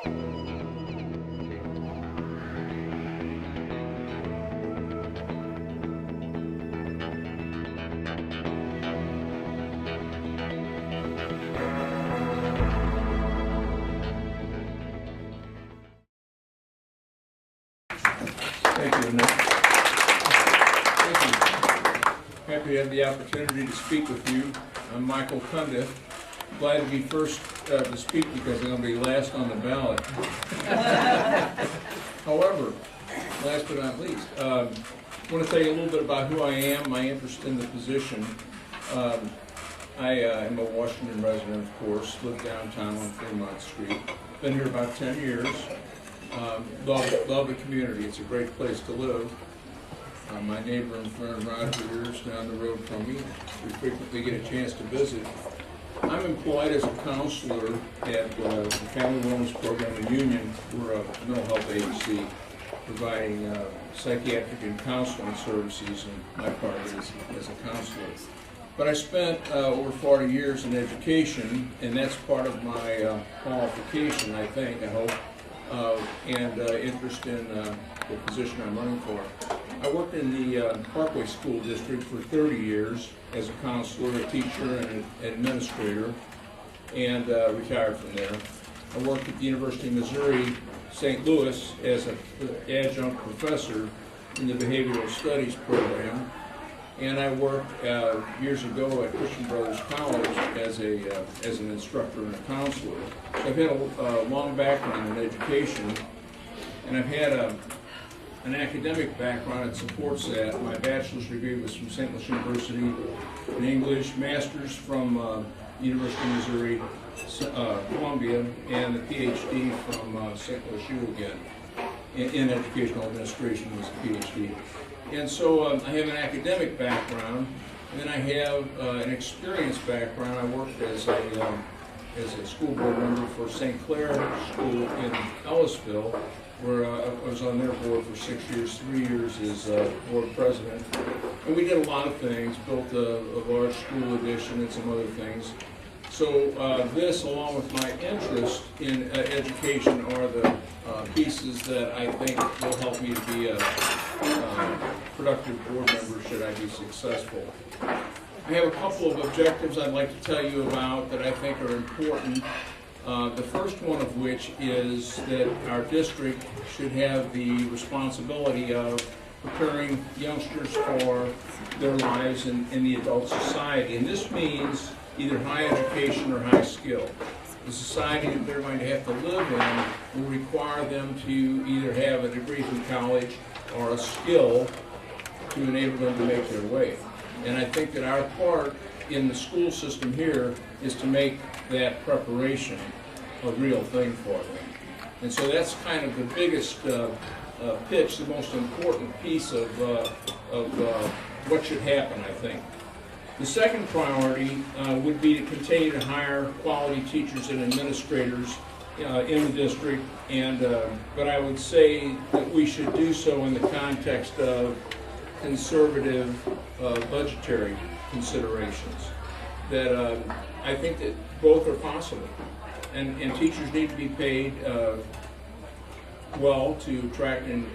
Thank you, Annette. Thank you. Happy to have the opportunity to speak with you. I'm Michael Cundiff. Glad to be first to speak because I'm going to be last on the ballot. However, last but not least, I want to tell you a little bit about who I am, my interest in the position. I am a Washington resident, of course, live downtown on Fremont Street. Been here about 10 years. Love the community. It's a great place to live. My neighbor and friend Roger is down the road from me. We frequently get a chance to visit. I'm employed as a counselor at the Family Wellness Program in Union. We're a mental health agency providing psychiatric and counseling services, and my part is as a counselor. But I spent over 40 years in education, and that's part of my qualification, I think, I hope, and interest in the position I'm running for. I worked in the Parkway School District for 30 years as a counselor, a teacher, and an administrator, and retired from there. I worked at the University of Missouri, St. Louis as an adjunct professor in the Behavioral Studies program, and I worked years ago at Christian Brothers College as an instructor and a counselor. So I've had a long background in education, and I've had an academic background that supports that. My bachelor's degree was from St. Louis University in English, master's from University of Missouri, Columbia, and the PhD from St. Louis U again. In educational administration was a PhD. And so I have an academic background, and then I have an experience background. I worked as a school board member for St. Clair School in Ellisville, where I was on their board for 6 years, 3 years as board president. And we did a lot of things, built a large school addition and some other things. So this, along with my interest in education, are the pieces that I think will help me to be a productive board member should I be successful. I have a couple of objectives I'd like to tell you about that I think are important. The first one of which is that our district should have the responsibility of preparing youngsters for their lives in the adult society. And this means either high education or high skill. The society that they're going to have to live in will require them to either have a degree from college or a skill to enable them to make their way. And I think that our part in the school system here is to make that preparation a real thing for them. And so that's kind of the biggest pitch, the most important piece of what should happen, I think. The second priority would be to continue to hire quality teachers and administrators in the district, and but I would say that we should do so in the context of conservative budgetary considerations. That I think that both are possible, and teachers need to be paid well to attract and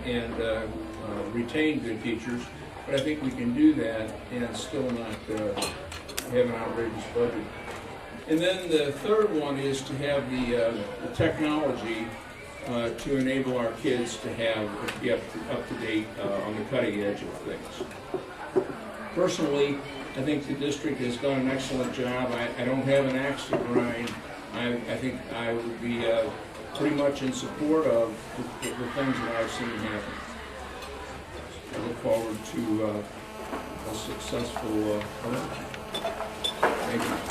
retain good teachers. But I think we can do that and still not have an outrageous budget. And then the third one is to have the technology to enable our kids to be up to date on the cutting edge of things. Personally, I think the district has done an excellent job. I don't have an axe to grind. I think I would be pretty much in support of the things that I've seen happen. I look forward to a successful election. Thank you.